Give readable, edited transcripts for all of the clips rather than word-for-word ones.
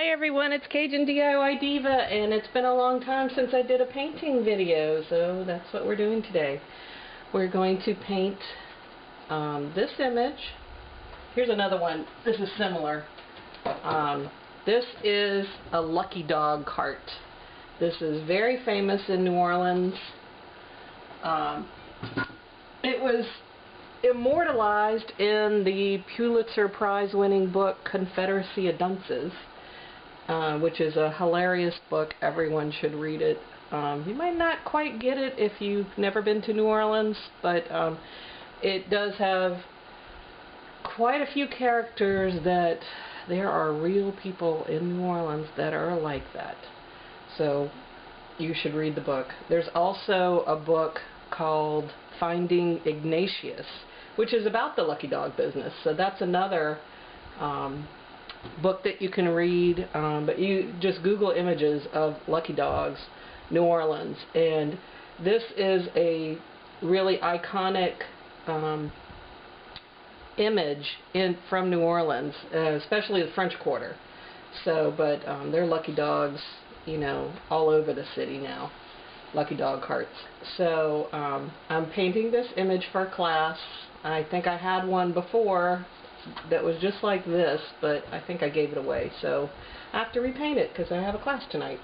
Hi everyone, it's CajunDIYDiva, and it's been a long time since I did a painting video, so that's what we're doing today. We're going to paint this image. Here's another one. This is similar. This is a lucky dog cart. This is very famous in New Orleans. It was immortalized in the Pulitzer Prize-winning book Confederacy of Dunces, which is a hilarious book. Everyone should read it. You might not quite get it if you've never been to New Orleans, but it does have quite a few characters that there are real people in New Orleans that are like that. So you should read the book. There's also a book called Finding Ignatius, which is about the lucky dog business. So that's another book that you can read, but you just Google images of lucky dogs, New Orleans, and this is a really iconic image from New Orleans, especially the French Quarter. So, but there are lucky dogs, you know, all over the city now. Lucky dog carts. So I'm painting this image for class. I think I had one before that was just like this, but I think I gave it away, so I have to repaint it because I have a class tonight.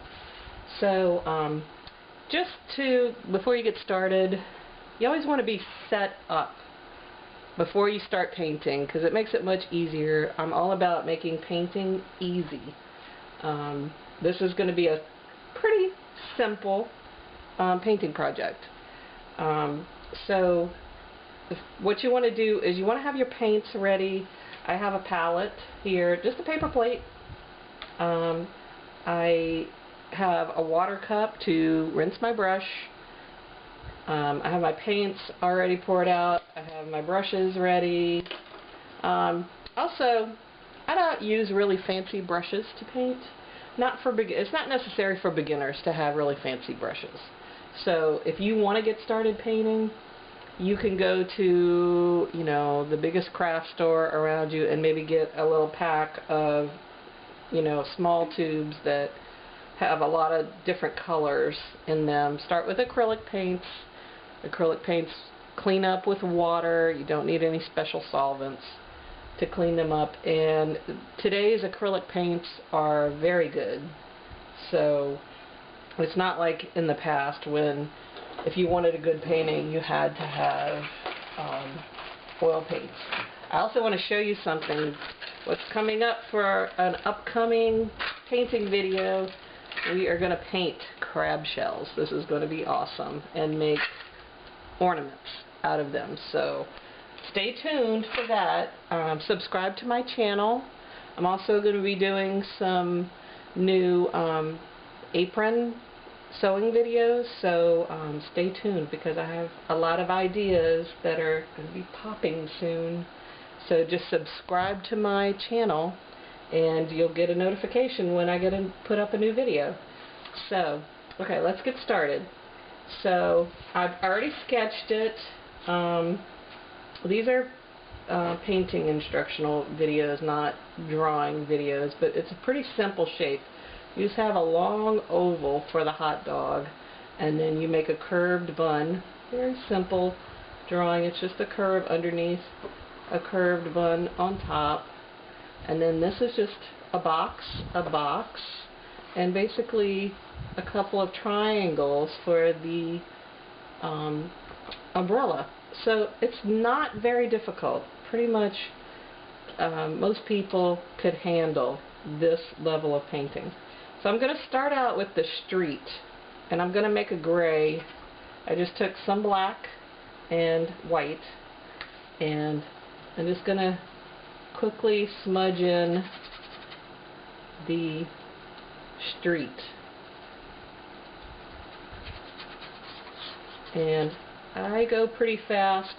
So before you get started, you always want to be set up before you start painting because it makes it much easier. I'm all about making painting easy. This is going to be a pretty simple painting project. So what you want to do is you want to have your paints ready. I have a palette here, just a paper plate. I have a water cup to rinse my brush. I have my paints already poured out. I have my brushes ready. Also, I don't use really fancy brushes to paint. It's not necessary for beginners to have really fancy brushes. So if you want to get started painting, you can go to, you know, the biggest craft store around you and maybe get a little pack of, you know, small tubes that have a lot of different colors in them. Start with acrylic paints. Acrylic paints clean up with water. You don't need any special solvents to clean them up. And today's acrylic paints are very good. So it's not like in the past when if you wanted a good painting you had to have oil paints. I also want to show you something. What's coming up for an upcoming painting video, we are going to paint crab shells. This is going to be awesome and make ornaments out of them. So stay tuned for that. Subscribe to my channel. I'm also going to be doing some new apron sewing videos, so stay tuned because I have a lot of ideas that are going to be popping soon. So just subscribe to my channel and you'll get a notification when I put up a new video. So, okay, let's get started. So I've already sketched it. These are painting instructional videos, not drawing videos, but it's a pretty simple shape. You just have a long oval for the hot dog, and then you make a curved bun. Very simple drawing. It's just a curve underneath, a curved bun on top, and then this is just a box, and basically a couple of triangles for the umbrella. So it's not very difficult. Pretty much most people could handle this level of painting. So I'm going to start out with the street, and I'm going to make a gray. I just took some black and white, and I'm just going to quickly smudge in the street. And I go pretty fast.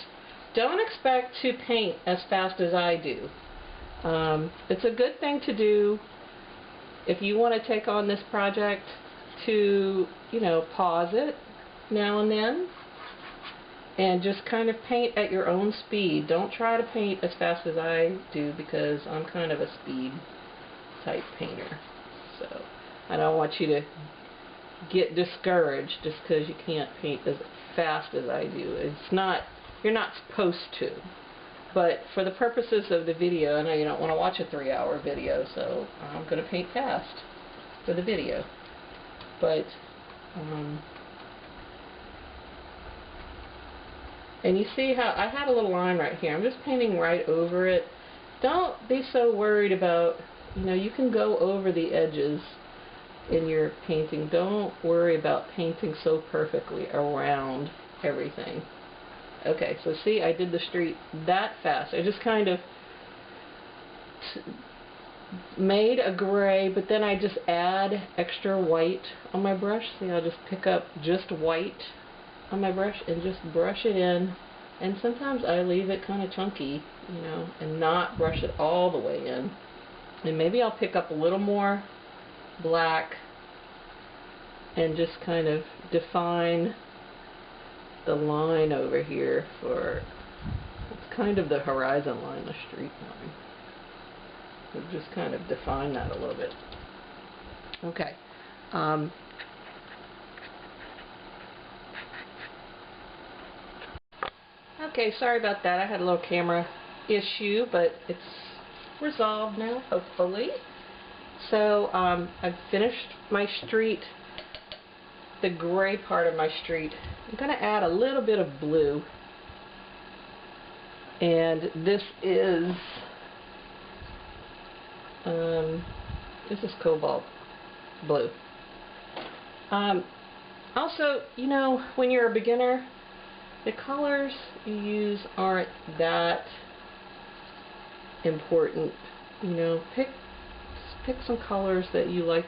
Don't expect to paint as fast as I do. It's a good thing to do if you want to take on this project, to, you know, pause it now and then and just kind of paint at your own speed. Don't try to paint as fast as I do because I'm kind of a speed type painter. So I don't want you to get discouraged just because you can't paint as fast as I do. You're not supposed to. But for the purposes of the video, I know you don't want to watch a 3-hour video, so I'm going to paint fast for the video. But, and you see how I had a little line right here. I'm just painting right over it. Don't be so worried about, you can go over the edges in your painting. Don't worry about painting so perfectly around everything. Okay, so see, I did the street that fast. I just kind of made a gray, but then I just add extra white on my brush. See, I'll just pick up just white on my brush and just brush it in. And sometimes I leave it kind of chunky, and not brush it all the way in. And maybe I'll pick up a little more black and just kind of define the line over here for, it's kind of the horizon line, the street line. We'll just kind of define that a little bit. Okay. Okay, sorry about that. I had a little camera issue, but it's resolved now, hopefully. So I've finished my street, the gray part of my street. I'm going to add a little bit of blue, and this is cobalt blue. Also, when you're a beginner, the colors you use aren't that important. Pick some colors that you like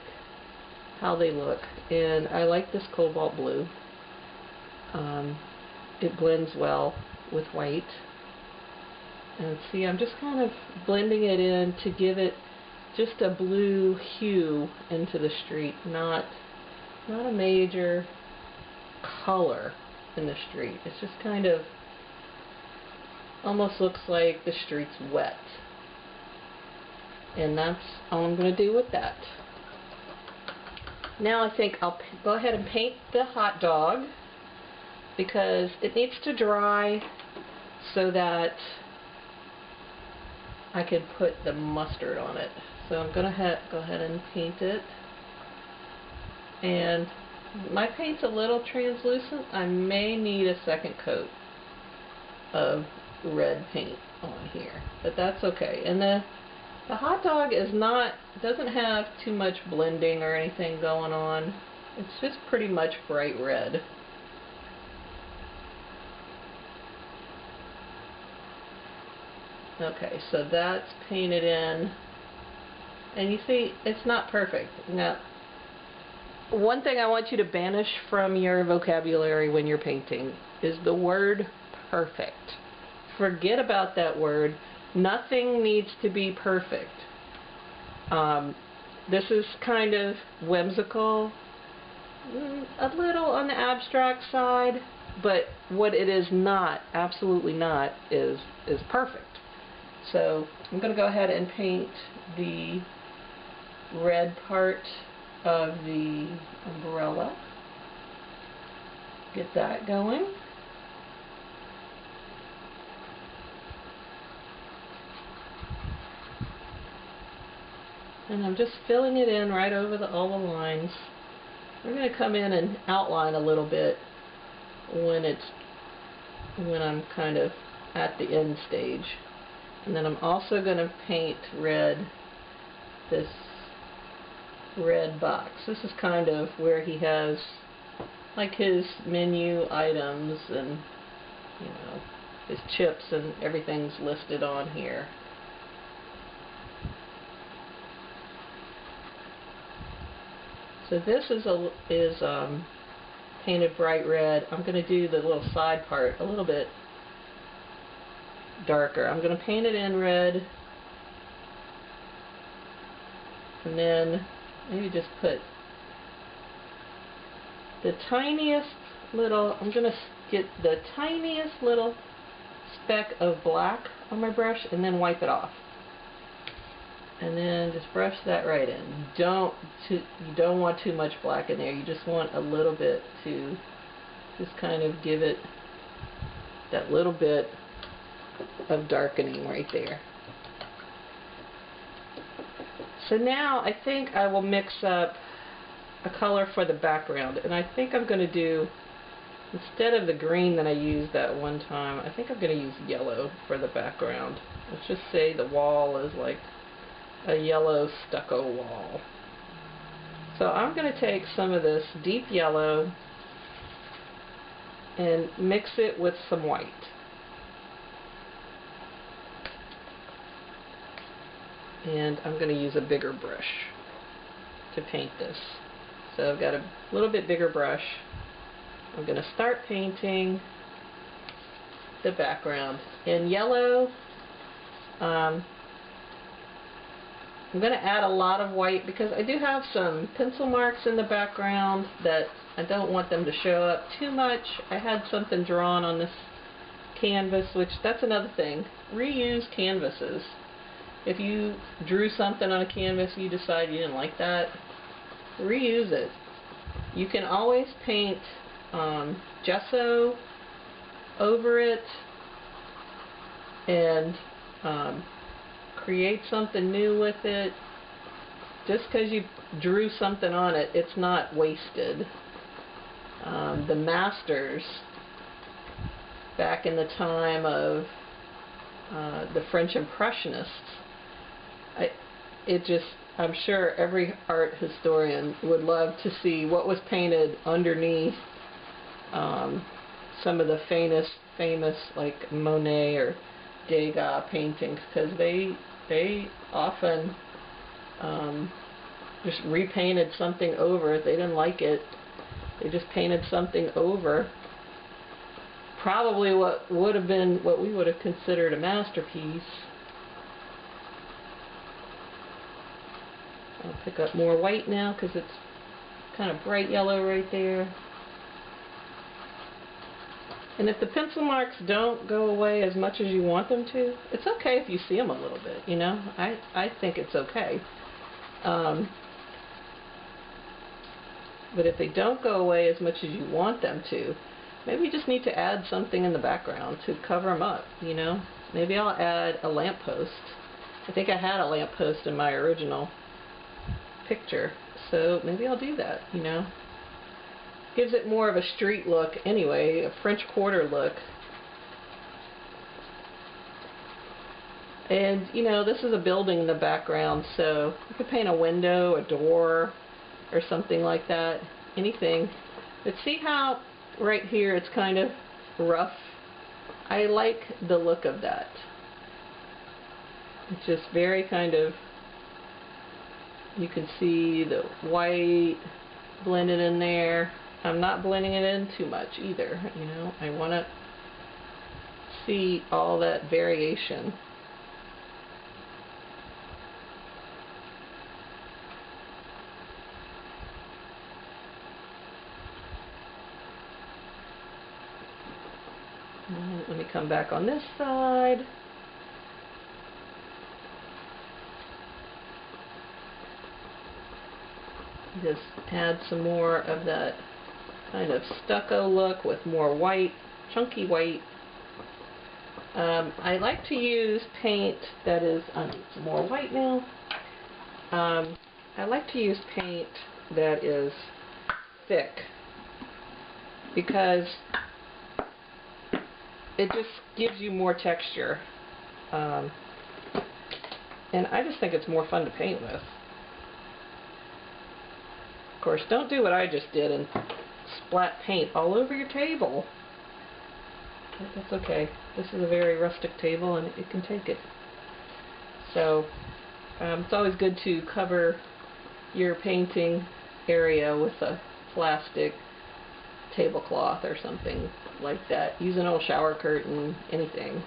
how they look, and I like this cobalt blue. It blends well with white. And see, I'm just kind of blending it in to give it just a blue hue into the street, not a major color in the street. It's just kind of almost looks like the street's wet. And that's all I'm going to do with that. Now I think I'll go ahead and paint the hot dog, because it needs to dry so that I can put the mustard on it. So I'm going to go ahead and paint it. And my paint's a little translucent. I may need a second coat of red paint on here, but that's okay. And the hot dog doesn't have too much blending or anything going on. It's just pretty much bright red. Okay, so that's painted in. And you see, it's not perfect. Now, one thing I want you to banish from your vocabulary when you're painting is the word perfect. Forget about that word. Nothing needs to be perfect. This is kind of whimsical, a little on the abstract side, but what it is not, absolutely not, is perfect. So I'm going to go ahead and paint the red part of the umbrella. Get that going. And I'm just filling it in right over all the lines. We're going to come in and outline a little bit when I'm kind of at the end stage. And then I'm also going to paint red this red box. This is kind of where he has like his menu items and his chips and everything's listed on here. So this is painted bright red. I'm going to do the little side part a little bit darker. I'm going to paint it in red, and then maybe just put the tiniest little, I'm going to get the tiniest little speck of black on my brush and then wipe it off. And then just brush that right in. You don't want too much black in there. You just want a little bit to just kind of give it that little bit of darkening right there. So now I think I will mix up a color for the background, and I think I'm going to do, instead of the green that I used that one time, I think I'm going to use yellow for the background. Let's just say the wall is like a yellow stucco wall. So I'm going to take some of this deep yellow and mix it with some white. And I'm going to use a bigger brush to paint this. So I've got a little bit bigger brush. I'm going to start painting the background. In yellow, I'm going to add a lot of white because I do have some pencil marks in the background that I don't want them to show up too much. I had something drawn on this canvas, which that's another thing. Reuse canvases. If you drew something on a canvas, you decide you didn't like that, reuse it. You can always paint gesso over it and create something new with it. Just because you drew something on it, it's not wasted. The masters, back in the time of the French Impressionists, I'm sure every art historian would love to see what was painted underneath some of the famous like Monet or Degas paintings, because they often just repainted something over it. They didn't like it. They just painted something over. Probably what we would have considered a masterpiece. I'll pick up more white now because it's kind of bright yellow right there. And if the pencil marks don't go away as much as you want them to, it's okay if you see them a little bit, you know? I think it's okay. But if they don't go away as much as you want them to, maybe you just need to add something in the background to cover them up, you know? Maybe I'll add a lamppost. I think I had a lamppost in my original picture, so maybe I'll do that, you know. Gives it more of a street look anyway, a French Quarter look. And you know, this is a building in the background, so you could paint a window, a door, or something like that, anything. But see how right here it's kind of rough? I like the look of that. It's just very kind of, you can see the white blended in there. I'm not blending it in too much either, you know. I want to see all that variation. And let me come back on this side. Just add some more of that kind of stucco look with more white, chunky white. I like to use paint that is, I need some more white now. I like to use paint that is thick because it just gives you more texture. And I just think it's more fun to paint with. Of course, don't do what I just did and splat paint all over your table. But that's okay. This is a very rustic table and it can take it. So it's always good to cover your painting area with a plastic tablecloth or something like that. Use an old shower curtain, anything.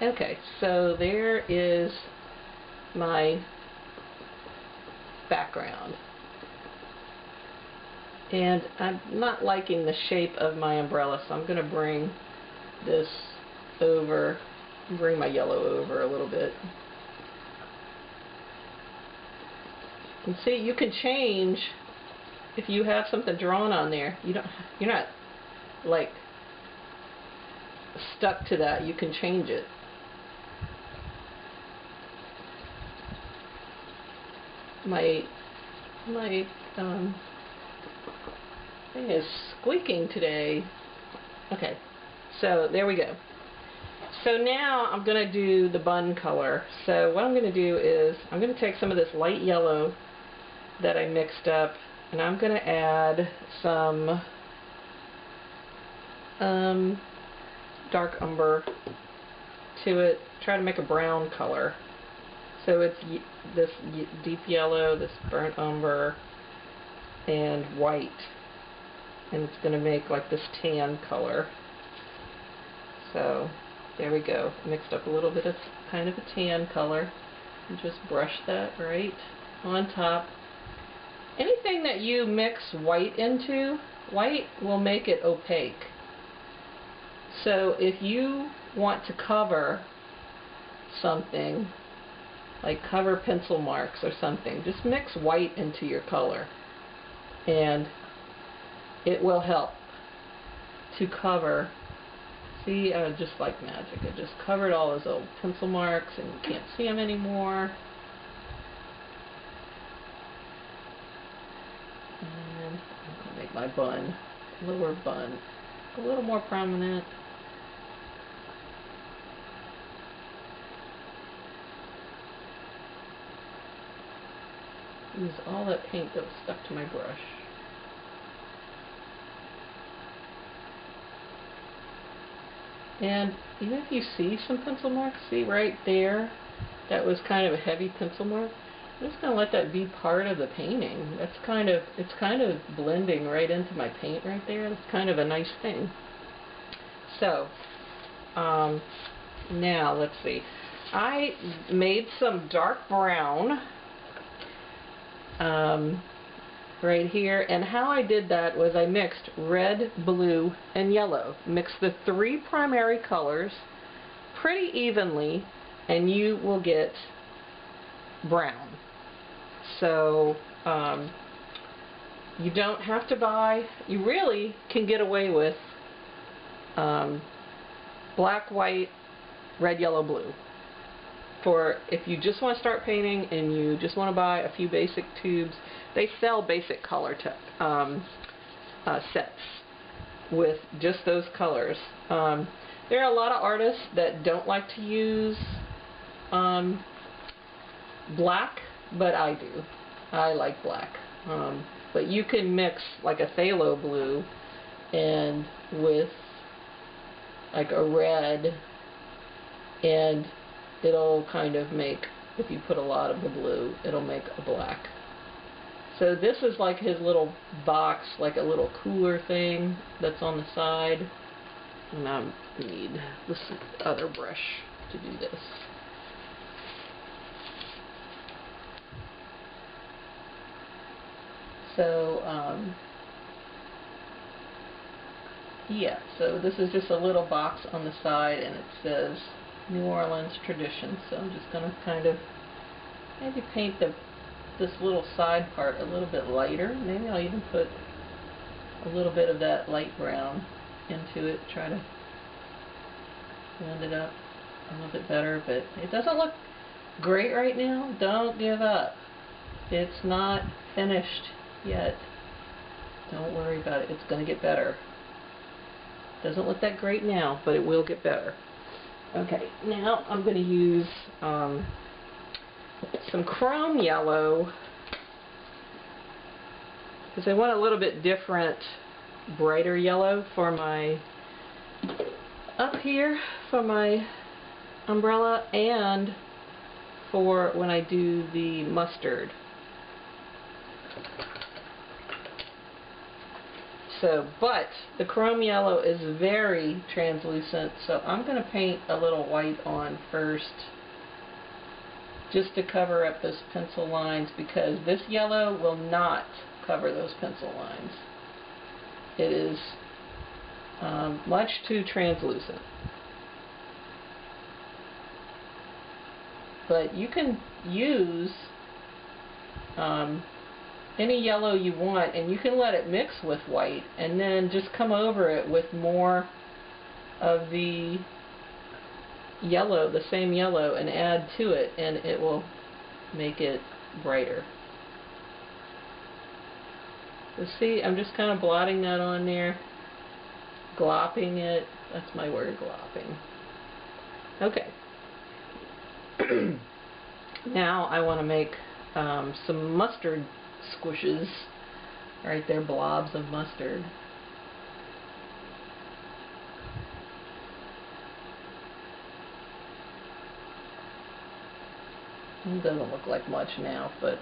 Okay, so there is my background. And I'm not liking the shape of my umbrella, so I'm going to bring this over, bring my yellow over a little bit. And see, you can change if you have something drawn on there. You're not like stuck to that. You can change it. My thing is squeaking today. Okay, so there we go. So now I'm going to do the bun color. So what I'm going to do is I'm going to take some of this light yellow that I mixed up, and I'm going to add some dark umber to it. Try to make a brown color. So it's this deep yellow, this burnt umber, and white. And it's going to make like this tan color. So there we go. Mixed up a little bit of kind of a tan color. And just brush that right on top. Anything that you mix white into, white will make it opaque. So if you want to cover something, like cover pencil marks or something, just mix white into your color. And it will help to cover. See, just like magic, it just covered all those old pencil marks and you can't see them anymore. And I'm going to make my bun, lower bun, a little more prominent. Use all that paint that was stuck to my brush. And even if you see some pencil marks, see right there, that was kind of a heavy pencil mark. I'm just going to let that be part of the painting. It's kind of blending right into my paint right there. It's kind of a nice thing. So, now let's see. I made some dark brown right here, and how I did that was I mixed red, blue, and yellow. Mix the three primary colors pretty evenly and you will get brown. So you don't have to buy, you really can get away with black, white, red, yellow, blue. For if you just want to start painting and you just want to buy a few basic tubes, they sell basic color sets with just those colors. There are a lot of artists that don't like to use black, but I do. I like black. But you can mix like a phthalo blue and with like a red, and it'll kind of make, if you put a lot of the blue, it'll make a black. So this is like his little box, like a little cooler thing that's on the side. And I need this other brush to do this. So, yeah, so this is just a little box on the side and it says New Orleans Tradition. So I'm just going to kind of maybe paint this little side part a little bit lighter. Maybe I'll even put a little bit of that light brown into it, try to blend it up a little bit better, but it doesn't look great right now. Don't give up. It's not finished yet. Don't worry about it. It's going to get better. Doesn't look that great now, but it will get better. Okay, now I'm going to use some chrome yellow because I want a little bit different, brighter yellow for my up here for my umbrella and for when I do the mustard. So, but the chrome yellow is very translucent, so I'm going to paint a little white on first just to cover up those pencil lines, because this yellow will not cover those pencil lines. It is much too translucent. But you can use any yellow you want, and you can let it mix with white, and then just come over it with more of the yellow, the same yellow, and add to it, and it will make it brighter. So see, I'm just kind of blotting that on there, glopping it. That's my word, glopping. Okay. Now I want to make some mustard squishes. Right there, blobs of mustard. It doesn't look like much now, but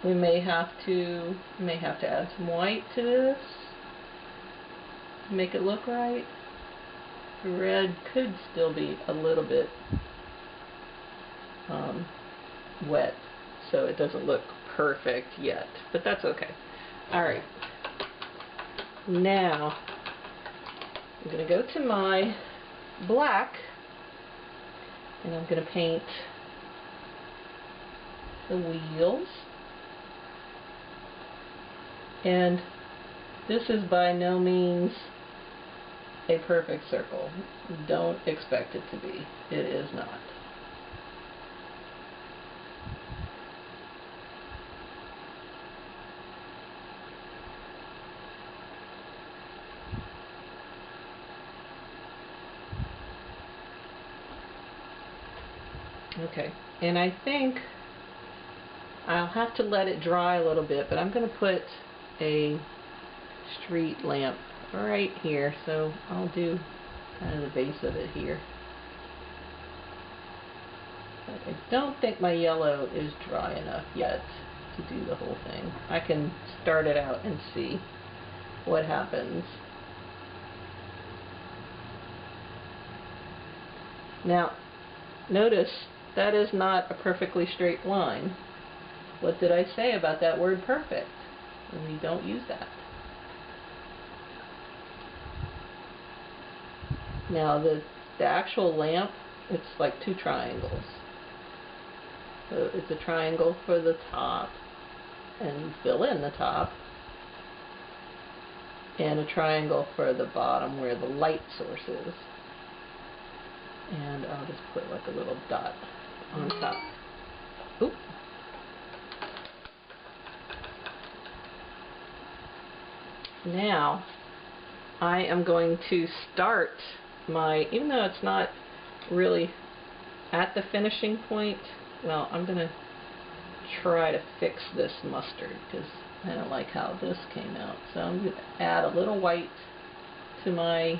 we may have to add some white to this to make it look right. The red could still be a little bit wet, so it doesn't look perfect yet, but that's okay. Alright, now I'm going to go to my black, and I'm going to paint the wheels. And this is by no means a perfect circle. Don't expect it to be. It is not. Okay, and I think I'll have to let it dry a little bit, but I'm going to put a street lamp right here, so I'll do kind of the base of it here. But I don't think my yellow is dry enough yet to do the whole thing. I can start it out and see what happens. Now, notice that is not a perfectly straight line. What did I say about that word perfect? We don't use that. Now the actual lamp, it's like two triangles. So it's a triangle for the top, and you fill in the top, and a triangle for the bottom where the light source is. And I'll just put like a little dot on top. Oop. Now I am going to start my, even though it's not really at the finishing point, well, I'm going to try to fix this mustard because I don't like how this came out. So I'm going to add a little white to my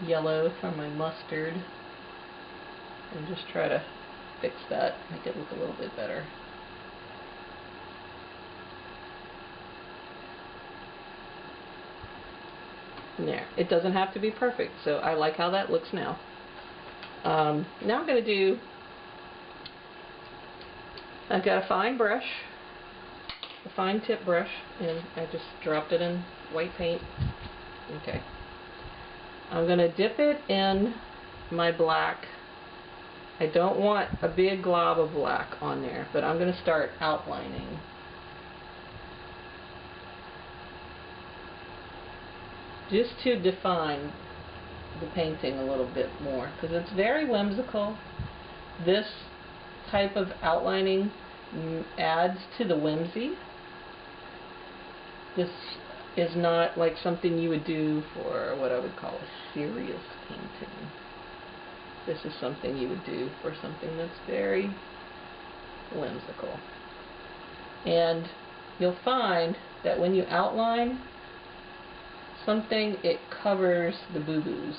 yellow from my mustard and just try to fix that, make it look a little bit better. There, it doesn't have to be perfect, so I like how that looks now. Now I'm going to do, I've got a fine brush, a fine tip brush, and I just dropped it in white paint. Okay. I'm going to dip it in my black. I don't want a big glob of black on there, but I'm going to start outlining. Just to define the painting a little bit more, because it's very whimsical. This type of outlining adds to the whimsy. This is not like something you would do for what I would call a serious painting. This is something you would do for something that's very whimsical. And you'll find that when you outline something, it covers the boo-boos.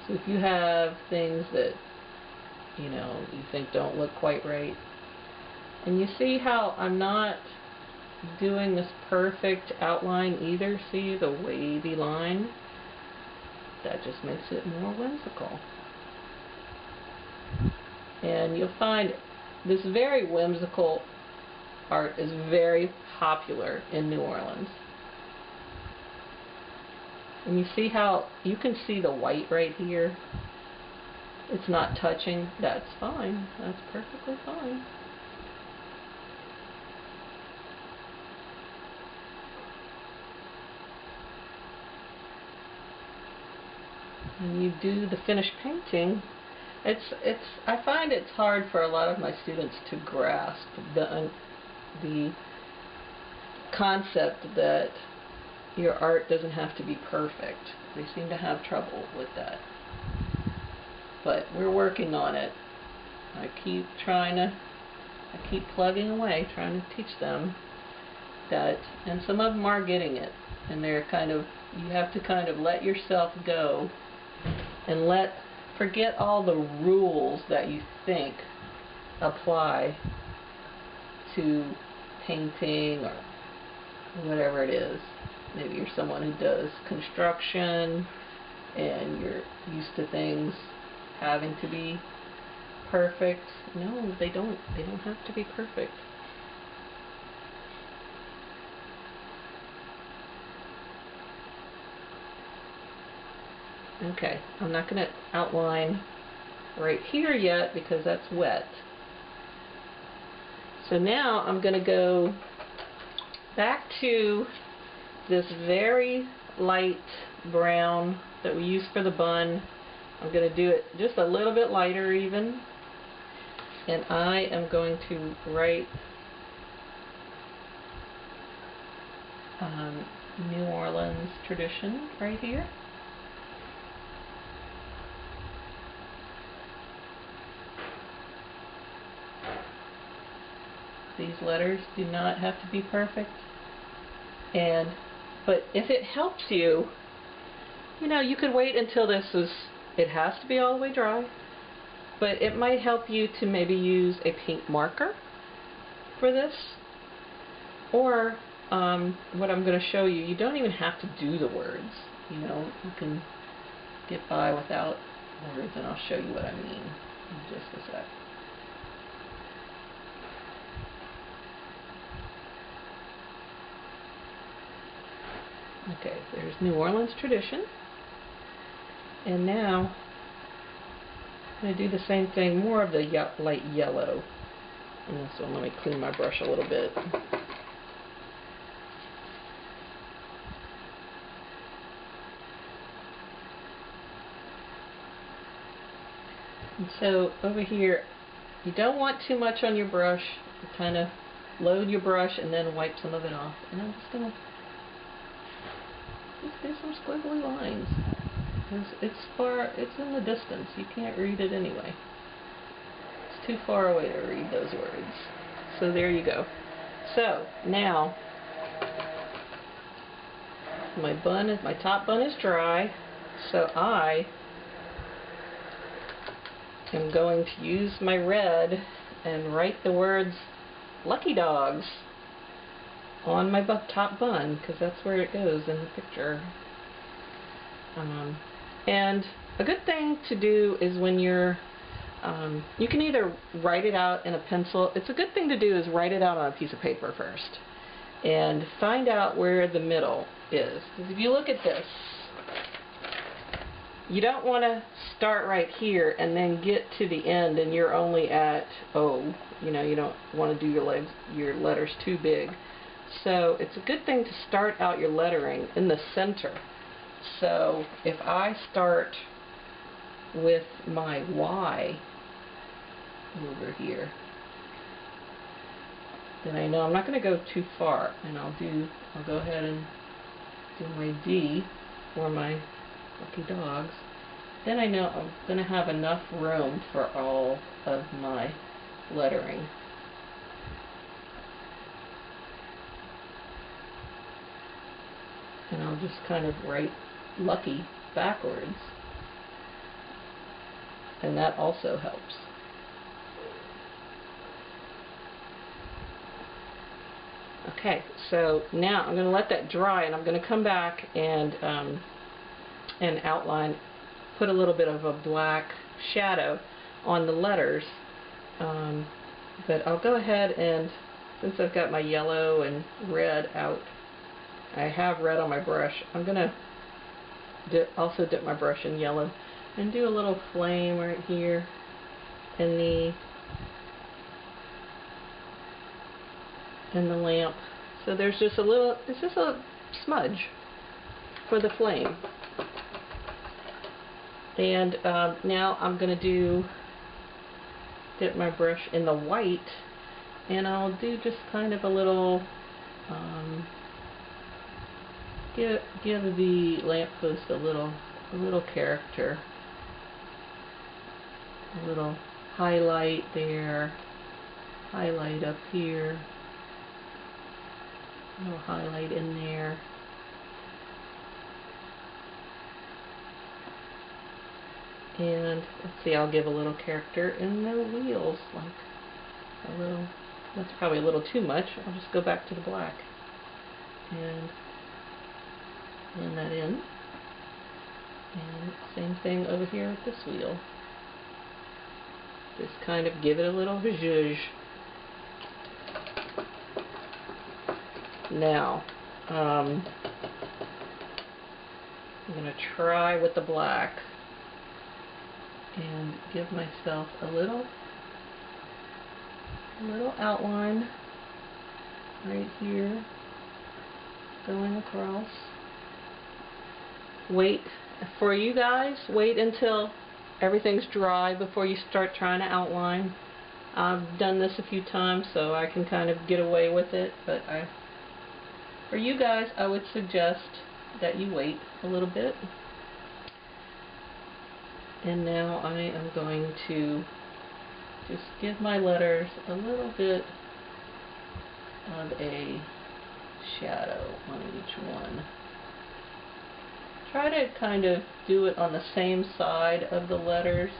So if you have things that, you know, you think don't look quite right, and you see how I'm not doing this perfect outline either, see the wavy line? That just makes it more whimsical. And you'll find this very whimsical art is very popular in New Orleans. And you see how you can see the white right here? it's not touching, that's fine. That's perfectly fine. When you do the finished painting, I find it's hard for a lot of my students to grasp the concept that your art doesn't have to be perfect. They seem to have trouble with that. But we're working on it. I keep plugging away, trying to teach them that, and some of them are getting it, and they're you have to kind of let yourself go and forget all the rules that you think apply to painting or whatever it is. Maybe you're someone who does construction and you're used to things having to be perfect. No, they don't. They don't have to be perfect. Okay, I'm not going to outline right here yet because that's wet. So now I'm going to go back to this very light brown that we use for the bun. I'm going to do it just a little bit lighter even. And I am going to write New Orleans tradition right here. These letters do not have to be perfect. But if it helps you, you could wait until it has to be all the way dry. But it might help you to maybe use a pink marker for this. Or what I'm going to show you, you don't even have to do the words. You can get by without words, and I'll show you what I mean in just a sec. Okay, there's New Orleans tradition. And now I'm going to do the same thing, more of the light yellow. And this one, let me clean my brush a little bit. And so over here, you don't want too much on your brush. You kind of load your brush and then wipe some of it off. And I'm just going to do some squiggly lines. It's in the distance. You can't read it anyway. It's too far away to read those words. So there you go. So now my top bun is dry. So I am going to use my red and write the words Lucky Dogs on my top bun, because that's where it goes in the picture. And a good thing to do is when you can either write it out in a pencil. It's a good thing to do is write it out on a piece of paper first and find out where the middle is. Because if you look at this, you don't want to start right here and then get to the end and you're only at O. You don't want to do your letters too big. So it's a good thing to start out your lettering in the center. So if I start with my Y over here, then I know I'm not going to go too far, and I'll go ahead and do my D for my Lucky Dogs. Then I know I'm going to have enough room for all of my lettering. And I'll just kind of write Lucky backwards. And that also helps. Okay, so now I'm going to let that dry, and I'm going to come back and outline, put a little bit of a black shadow on the letters. But I'll go ahead and, since I've got my yellow and red out, I have red on my brush. I'm going to also dip my brush in yellow. and do a little flame right here in the lamp. So there's just a little, it's just a smudge for the flame. And now I'm going to dip my brush in the white, and I'll do just kind of a little, give the lamppost a little character. A little highlight there, highlight up here, a little highlight in there. And let's see, I'll give a little character in the wheels, like a little, that's probably a little too much. I'll just go back to the black and blend that in. And same thing over here with this wheel. Just kind of give it a little zhuzh. Now, I'm going to try with the black and give myself a little outline right here going across. Wait, for you guys, wait until everything's dry before you start trying to outline. I've done this a few times, so I can kind of get away with it, but for you guys, I would suggest that you wait a little bit. And now I am going to just give my letters a little bit of a shadow on each one. Try to kind of do it on the same side of the letters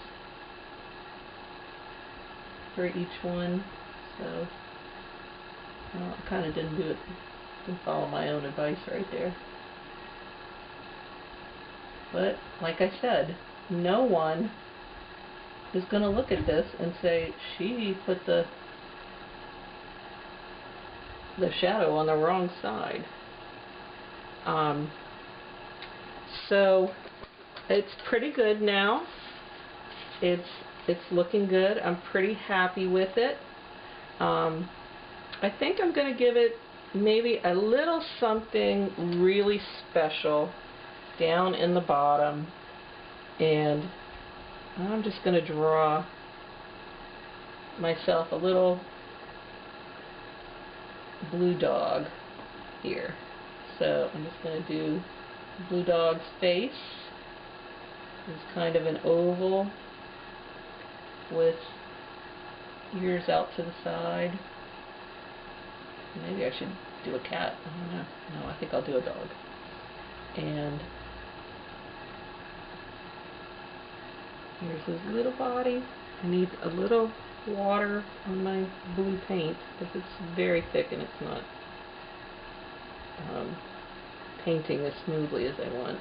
for each one. So, well, I kind of didn't follow my own advice right there. But, like I said, no one is going to look at this and say, she put the shadow on the wrong side. So it's pretty good now. It's looking good. I'm pretty happy with it. I think I'm going to give it maybe a little something really special down in the bottom, and I'm just going to draw myself a little blue dog here. So I'm just going to do blue dog's face. It's kind of an oval with ears out to the side. Maybe I should do a cat. I don't know. No, I think I'll do a dog. And here's his little body. I need a little water on my blue paint because it's very thick and it's not painting as smoothly as I want.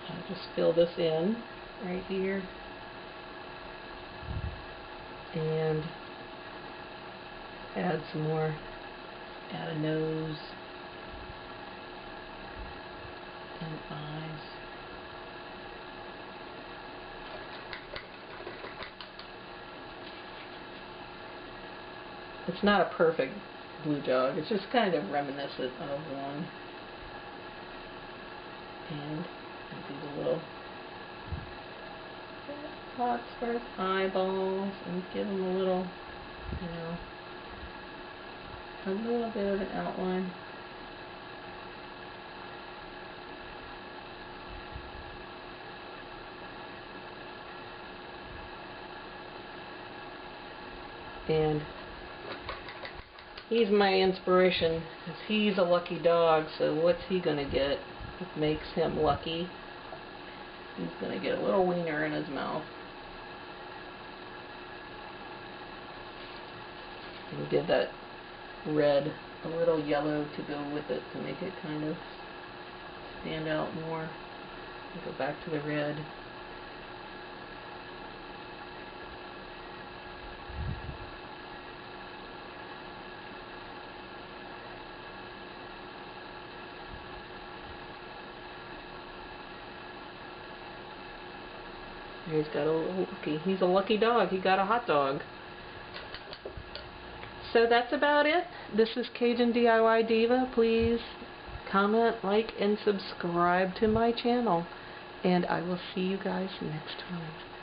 I'll just fill this in right here and add some more, add a nose and eyes. It's not a perfect blue dog, it's just kind of reminiscent of one. And do the little spots for his eyeballs and give him a little, you know, a little bit of an outline. And he's my inspiration because he's a lucky dog, so what's he going to get that makes him lucky? He's going to get a little wiener in his mouth. And give that red a little yellow to go with it to make it kind of stand out more. Go back to the red. He's got a little lucky. He's a lucky dog. He got a hot dog. So that's about it. This is CajunDIYDiva. Please comment, like, and subscribe to my channel. And I will see you guys next time.